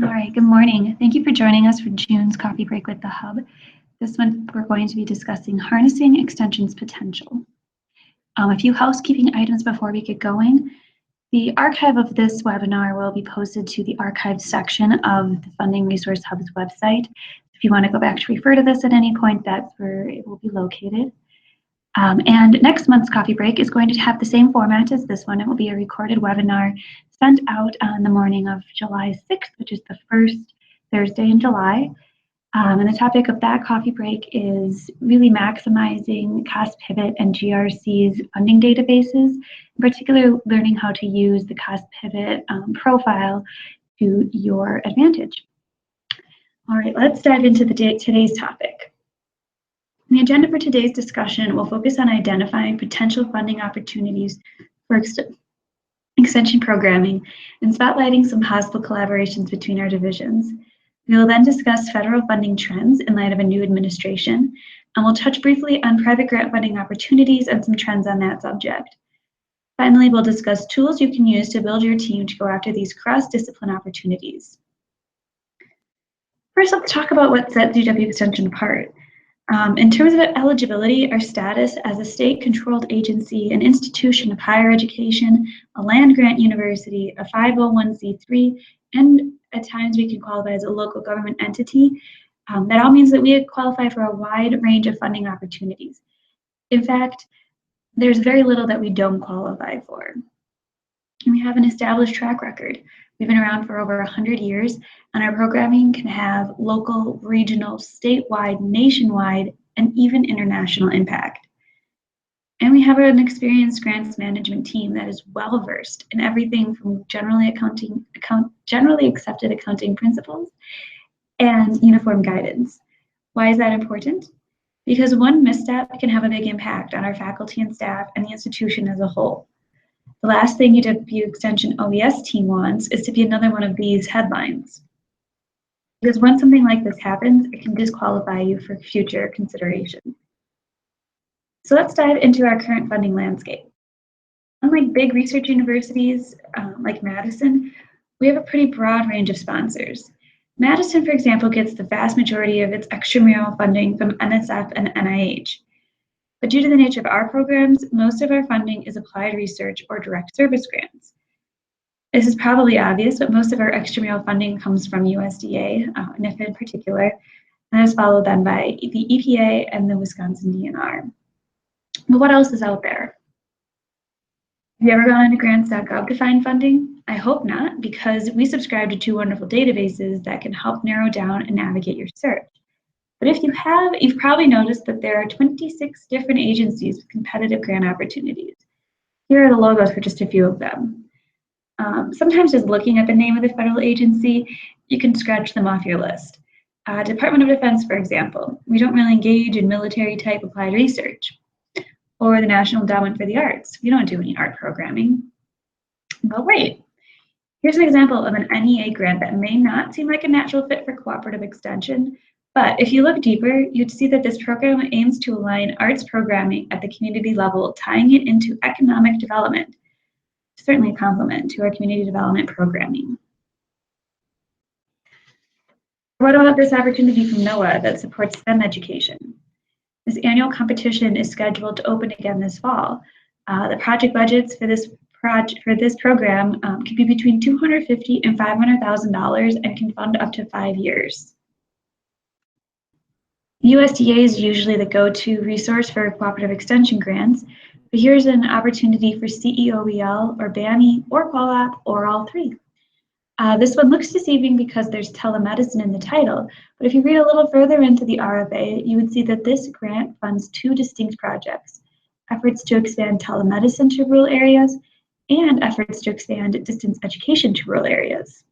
All right, good morning. Thank you for joining us for June's Coffee Break with the Hub. This one, we're going to be discussing harnessing extension's potential. A few housekeeping items before we get going. The archive of this webinar will be posted to the archive section of the Funding Resource Hub's website. If you want to go back to refer to this at any point, that's where it will be located. And next month's coffee break is going to have the same format as this one. It will be a recorded webinar sent out on the morning of July 6th, which is the first Thursday in July. And the topic of that coffee break is really maximizing Cost Pivot and GRC's funding databases, in particular learning how to use the Cost Pivot profile to your advantage. All right, let's dive into today's topic. The agenda for today's discussion will focus on identifying potential funding opportunities for extension programming and spotlighting some possible collaborations between our divisions. We will then discuss federal funding trends in light of a new administration, and we'll touch briefly on private grant funding opportunities and some trends on that subject. Finally, we'll discuss tools you can use to build your team to go after these cross-discipline opportunities. First, let's talk about what sets UW Extension apart. In terms of eligibility, our status as a state-controlled agency, an institution of higher education, a land-grant university, a 501c3, and at times we can qualify as a local government entity. That all means that we qualify for a wide range of funding opportunities. In fact, there's very little that we don't qualify for. And we have an established track record. We've been around for over 100 years, and our programming can have local, regional, statewide, nationwide, and even international impact. And we have an experienced grants management team that is well-versed in everything from generally accepted accounting principles and uniform guidance. Why is that important? Because one misstep can have a big impact on our faculty and staff and the institution as a whole. The last thing UW Extension OES team wants is to be another one of these headlines. Because when something like this happens, it can disqualify you for future consideration. So let's dive into our current funding landscape. Unlike big research universities like Madison, we have a pretty broad range of sponsors. Madison, for example, gets the vast majority of its extramural funding from NSF and NIH. But due to the nature of our programs, most of our funding is applied research or direct service grants. This is probably obvious, but most of our extramural funding comes from USDA, NIFA in particular, and is followed then by the EPA and the Wisconsin DNR. But what else is out there? Have you ever gone into grants.gov to find funding? I hope not, because we subscribe to 2 wonderful databases that can help narrow down and navigate your search. But if you have, you've probably noticed that there are 26 different agencies with competitive grant opportunities. Here are the logos for just a few of them. Sometimes just looking at the name of the federal agency, you can scratch them off your list. Department of Defense, for example, we don't really engage in military-type applied research. Or the National Endowment for the Arts, we don't do any art programming. But wait, here's an example of an NEA grant that may not seem like a natural fit for cooperative extension, but if you look deeper, you'd see that this program aims to align arts programming at the community level, tying it into economic development. Certainly a complement to our community development programming. What about this opportunity from NOAA that supports STEM education? This annual competition is scheduled to open again this fall. The project budgets for this program can be between $250,000 and $500,000 and can fund up to 5 years. USDA is usually the go-to resource for cooperative extension grants, but here's an opportunity for CEOEL or BAMI or QUALAP or all three. This one looks deceiving because there's telemedicine in the title, but if you read a little further into the RFA, you would see that this grant funds 2 distinct projects, efforts to expand telemedicine to rural areas and efforts to expand distance education to rural areas.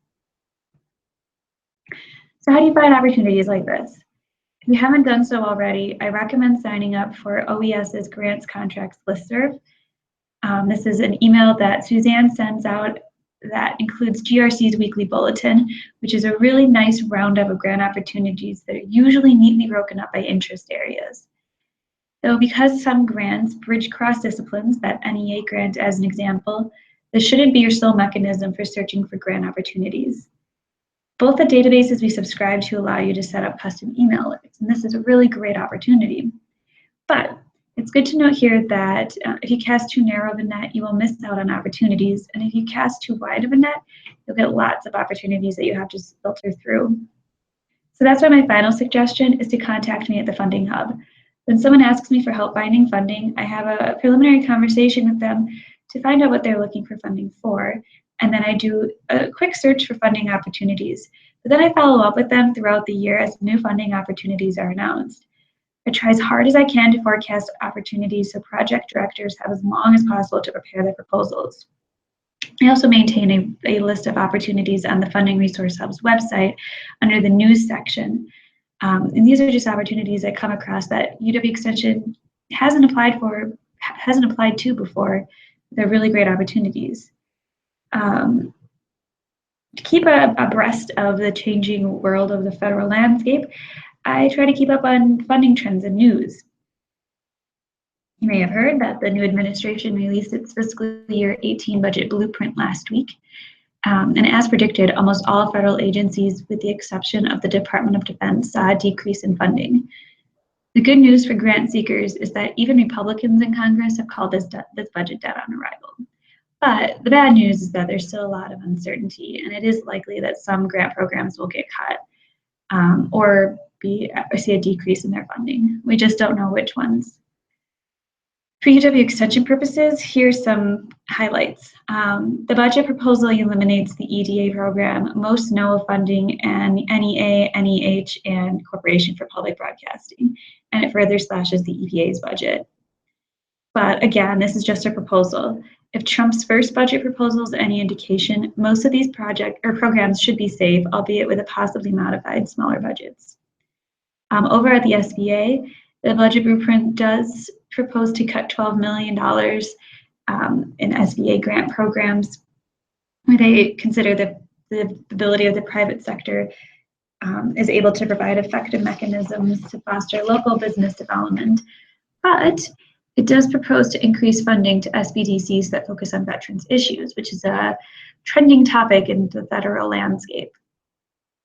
So how do you find opportunities like this? If you haven't done so already, I recommend signing up for OES's Grants Contracts Listserv. This is an email that Suzanne sends out that includes GRC's weekly bulletin, which is a really nice roundup of grant opportunities that are usually neatly broken up by interest areas. Though because some grants bridge cross disciplines, that NEA grant as an example, this shouldn't be your sole mechanism for searching for grant opportunities. Both the databases we subscribe to allow you to set up custom email alerts, and this is a really great opportunity. But it's good to note here that if you cast too narrow of a net, you will miss out on opportunities. And if you cast too wide of a net, you'll get lots of opportunities that you have to filter through. So that's why my final suggestion is to contact me at the Funding Hub. When someone asks me for help finding funding, I have a preliminary conversation with them to find out what they're looking for funding for. And then I do a quick search for funding opportunities. But then I follow up with them throughout the year as new funding opportunities are announced. I try as hard as I can to forecast opportunities so project directors have as long as possible to prepare their proposals. I also maintain a list of opportunities on the Funding Resource Hub's website under the news section. And these are just opportunities I come across that UW Extension hasn't applied to before. They're really great opportunities. To keep abreast of the changing world of the federal landscape, I try to keep up on funding trends and news. You may have heard that the new administration released its fiscal year 18 budget blueprint last week. And as predicted, almost all federal agencies, with the exception of the Department of Defense, saw a decrease in funding. The good news for grant seekers is that even Republicans in Congress have called this budget dead on arrival. But the bad news is that there's still a lot of uncertainty, and it is likely that some grant programs will get cut or see a decrease in their funding. We just don't know which ones. For UW Extension purposes, here's some highlights. The budget proposal eliminates the EDA program, most NOAA funding, and NEA, NEH, and Corporation for Public Broadcasting, and it further slashes the EDA's budget. But again, this is just a proposal. If Trump's first budget proposal is any indication, most of these programs should be safe, albeit with a possibly modified smaller budgets. Over at the SBA, the budget blueprint does propose to cut $12 million in SBA grant programs, where they consider the ability of the private sector is able to provide effective mechanisms to foster local business development. But it does propose to increase funding to SBDCs that focus on veterans issues, which is a trending topic in the federal landscape.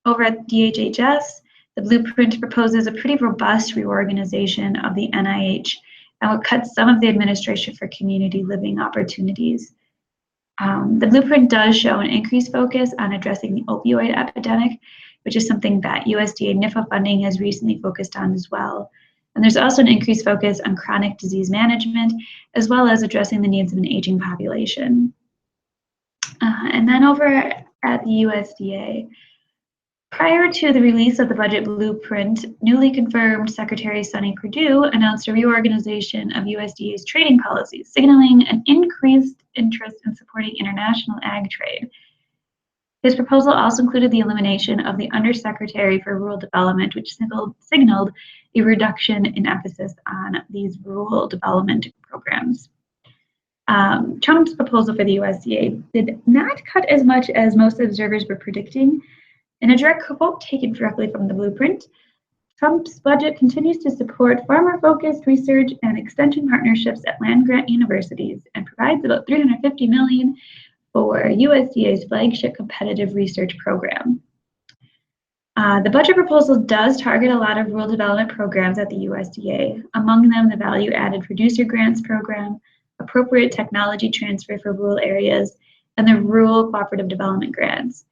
Over at DHHS, the blueprint proposes a pretty robust reorganization of the NIH and will cut some of the administration for community living opportunities. The blueprint does show an increased focus on addressing the opioid epidemic, which is something that USDA NIFA funding has recently focused on as well. And there's also an increased focus on chronic disease management, as well as addressing the needs of an aging population. And then over at the USDA, prior to the release of the budget blueprint, newly confirmed Secretary Sonny Perdue announced a reorganization of USDA's trading policies, signaling an increased interest in supporting international ag trade. His proposal also included the elimination of the Undersecretary for Rural Development, which signaled a reduction in emphasis on these rural development programs. Trump's proposal for the USDA did not cut as much as most observers were predicting. In a direct quote taken directly from the blueprint, Trump's budget continues to support farmer-focused research and extension partnerships at land-grant universities and provides about $350 million for USDA's flagship competitive research program. The budget proposal does target a lot of rural development programs at the USDA, among them the Value-Added Producer Grants Program, Appropriate Technology Transfer for Rural Areas, and the Rural Cooperative Development Grants.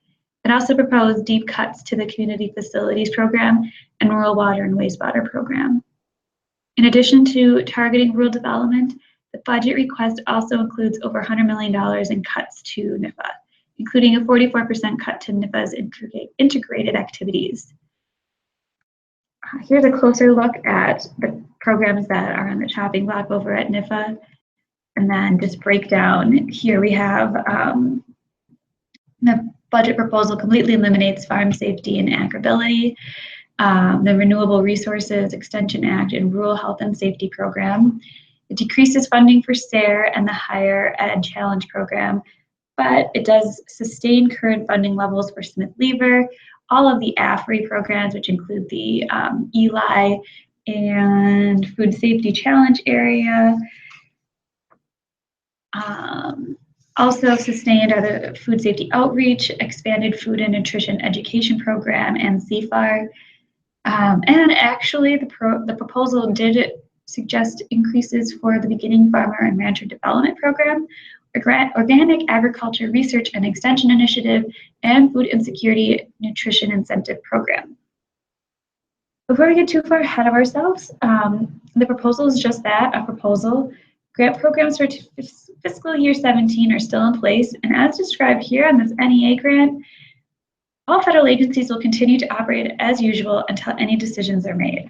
It also proposed deep cuts to the Community Facilities Program and Rural Water and Wastewater Program. In addition to targeting rural development, the budget request also includes over $100 million in cuts to NIFA, including a 44% cut to NIFA's integrated activities. Here's a closer look at the programs that are on the chopping block over at NIFA, and then just break down. Here we have the budget proposal completely eliminates farm safety and agribility, the Renewable Resources Extension Act and Rural Health and Safety Program. It decreases funding for SARE and the Higher Ed Challenge Program, but it does sustain current funding levels for Smith-Lever, all of the AFRI programs, which include the ELI and Food Safety Challenge Area, Also sustained are the food safety outreach, expanded food and nutrition education program, and CFAR. And actually, the proposal did suggest increases for the Beginning Farmer and Rancher Development Program, Organic Agriculture Research and Extension Initiative, and Food Insecurity Nutrition Incentive Program. Before we get too far ahead of ourselves, the proposal is just that, a proposal. Grant programs for fiscal year 17 are still in place, and as described here on this NEA grant, all federal agencies will continue to operate as usual until any decisions are made.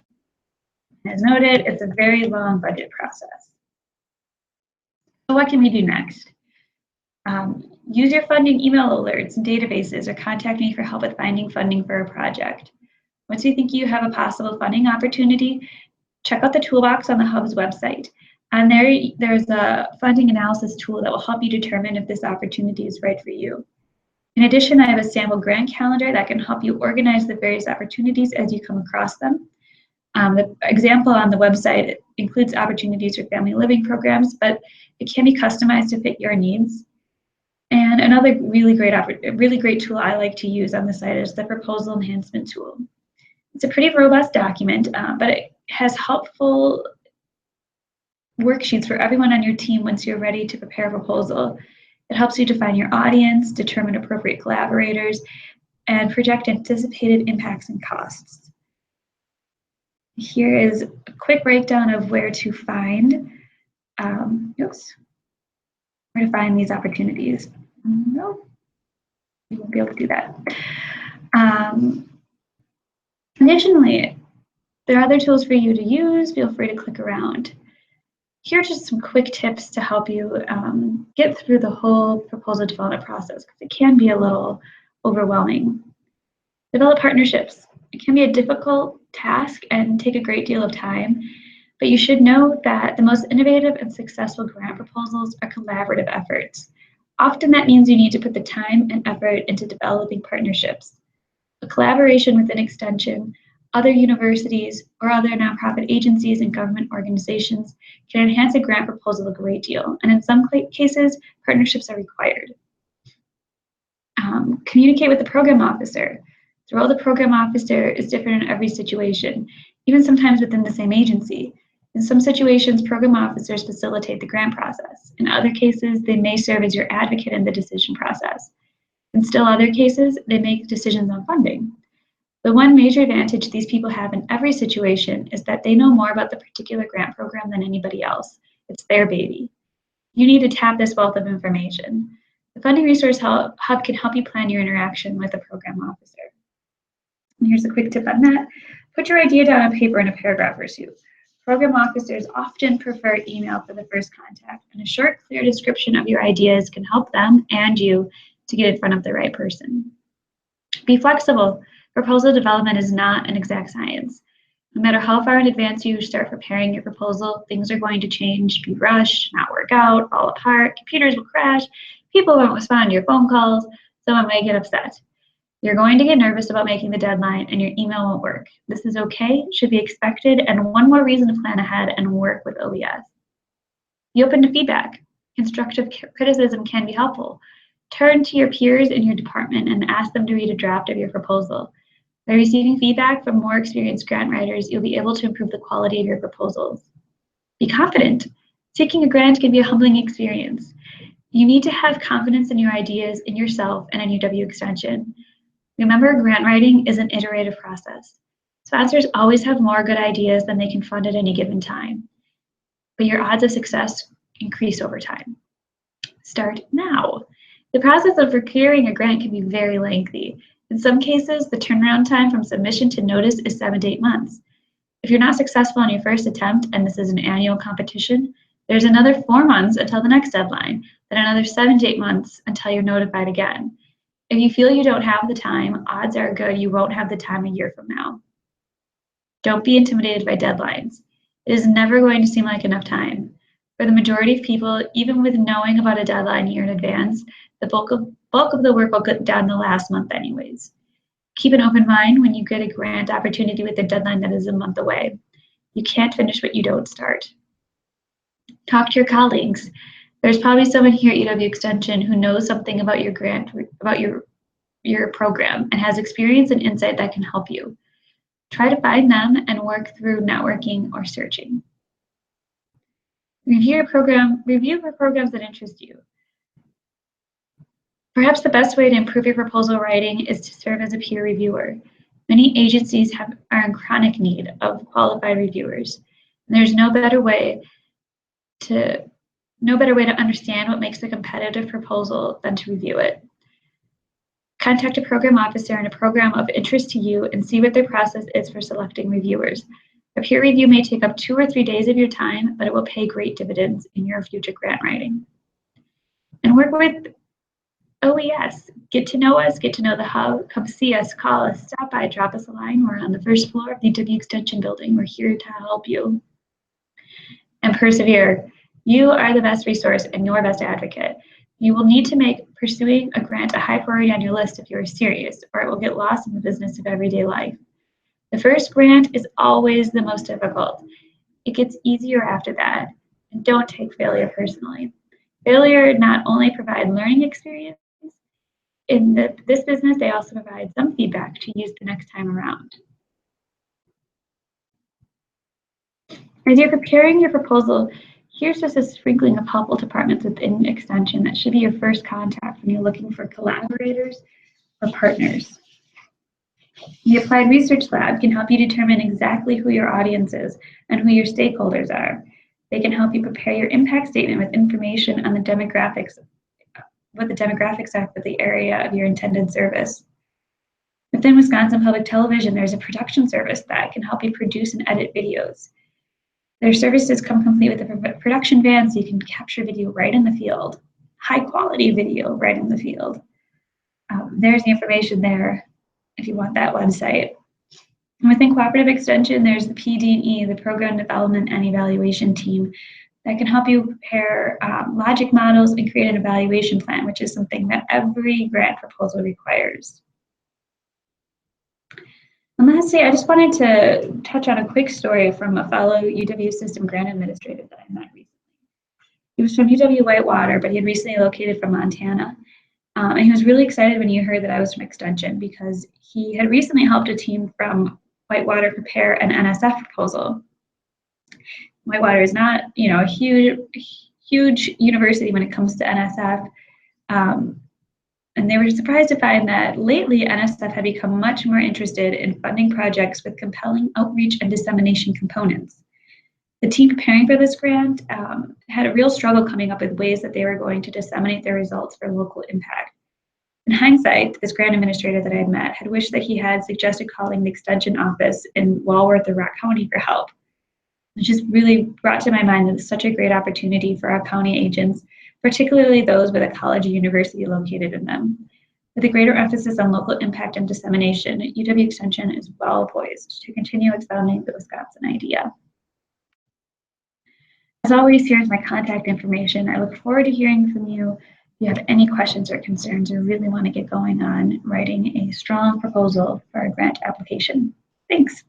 As noted, it's a very long budget process. So what can we do next? Use your funding email alerts and databases, or contact me for help with finding funding for a project. Once you think you have a possible funding opportunity, check out the toolbox on the Hub's website. And there's a funding analysis tool that will help you determine if this opportunity is right for you. In addition, I have a sample grant calendar that can help you organize the various opportunities as you come across them. The example on the website includes opportunities for family living programs, but it can be customized to fit your needs. And another really great tool I like to use on the site is the proposal enhancement tool. It's a pretty robust document, but it has helpful worksheets for everyone on your team once you're ready to prepare a proposal. It helps you define your audience, determine appropriate collaborators, and project anticipated impacts and costs. Here is a quick breakdown of where to find these opportunities. No, you won't be able to do that. Additionally, there are other tools for you to use. Feel free to click around. Here are just some quick tips to help you get through the whole proposal development process, because it can be a little overwhelming. Develop partnerships. It can be a difficult task and take a great deal of time, but you should know that the most innovative and successful grant proposals are collaborative efforts. Often that means you need to put the time and effort into developing partnerships. A collaboration with an extension, other universities, or other nonprofit agencies and government organizations can enhance a grant proposal a great deal, and in some cases, partnerships are required. Communicate with the program officer. The role of the program officer is different in every situation, even sometimes within the same agency. In some situations, program officers facilitate the grant process. In other cases, they may serve as your advocate in the decision process. In still other cases, they make decisions on funding. The one major advantage these people have in every situation is that they know more about the particular grant program than anybody else. It's their baby. You need to tap this wealth of information. The Funding Resource Hub can help you plan your interaction with a program officer. And here's a quick tip on that. Put your idea down on paper in a paragraph or two. Program officers often prefer email for the first contact, and a short, clear description of your ideas can help them and you to get in front of the right person. Be flexible. Proposal development is not an exact science. No matter how far in advance you start preparing your proposal, things are going to change, be rushed, not work out, fall apart, computers will crash, people won't respond to your phone calls, someone may get upset. You're going to get nervous about making the deadline and your email won't work. This is okay, should be expected, and one more reason to plan ahead and work with OES. Be open to feedback. Constructive criticism can be helpful. Turn to your peers in your department and ask them to read a draft of your proposal. By receiving feedback from more experienced grant writers, you'll be able to improve the quality of your proposals. Be confident. Seeking a grant can be a humbling experience. You need to have confidence in your ideas, in yourself, and in UW Extension. Remember, grant writing is an iterative process. Sponsors always have more good ideas than they can fund at any given time, but your odds of success increase over time. Start now. The process of procuring a grant can be very lengthy. In some cases, the turnaround time from submission to notice is 7 to 8 months. If you're not successful on your first attempt, and this is an annual competition, there's another 4 months until the next deadline, then another 7 to 8 months until you're notified again. If you feel you don't have the time, odds are good you won't have the time a year from now. Don't be intimidated by deadlines. It is never going to seem like enough time. For the majority of people, even with knowing about a deadline a year in advance, the bulk of the work will get done the last month anyways. Keep an open mind when you get a grant opportunity with a deadline that is a month away. You can't finish what you don't start. Talk to your colleagues. There's probably someone here at UW Extension who knows something about your grant, about your program, and has experience and insight that can help you. Try to find them and work through networking or searching. Review for programs that interest you. Perhaps the best way to improve your proposal writing is to serve as a peer reviewer. Many agencies are in chronic need of qualified reviewers. And there's no better way to understand what makes a competitive proposal than to review it. Contact a program officer and a program of interest to you and see what their process is for selecting reviewers. A peer review may take up 2 or 3 days of your time, but it will pay great dividends in your future grant writing. And work with OES. Get to know us, get to know the hub, come see us, call us, stop by, drop us a line. We're on the first floor of the UW Extension building. We're here to help you. And persevere. You are the best resource and your best advocate. You will need to make pursuing a grant a high priority on your list if you are serious, or it will get lost in the business of everyday life. The first grant is always the most difficult. It gets easier after that. And don't take failure personally. Failure not only provides learning experience, in this business, they also provide some feedback to use the next time around. As you're preparing your proposal, here's just a sprinkling of helpful departments within Extension that should be your first contact when you're looking for collaborators or partners. The Applied Research Lab can help you determine exactly who your audience is and who your stakeholders are. They can help you prepare your impact statement with information on the demographics, what the demographics are for the area of your intended service. Within Wisconsin Public Television, there's a production service that can help you produce and edit videos. Their services come complete with a production van, so you can capture video right in the field, high quality video right in the field. There's the information there if you want that website. And within Cooperative Extension, there's the PD&E, the Program Development and Evaluation Team, that can help you prepare logic models and create an evaluation plan, which is something that every grant proposal requires. And lastly, I just wanted to touch on a quick story from a fellow UW System Grant Administrator that I met recently. He was from UW Whitewater, but he had recently located from Montana. And he was really excited when he heard that I was from Extension because he had recently helped a team from Whitewater prepare an NSF proposal. Whitewater is not, a huge university when it comes to NSF. And they were surprised to find that lately NSF had become much more interested in funding projects with compelling outreach and dissemination components. The team preparing for this grant had a real struggle coming up with ways that they were going to disseminate their results for local impact. In hindsight, this grant administrator that I had met had wished that he had suggested calling the extension office in Walworth or Rock County for help. It just really brought to my mind that it's such a great opportunity for our county agents, particularly those with a college or university located in them. With a greater emphasis on local impact and dissemination, UW Extension is well poised to continue expounding the Wisconsin idea. As always, here's my contact information. I look forward to hearing from you. If you have any questions or concerns or really want to get going on writing a strong proposal for a grant application. Thanks.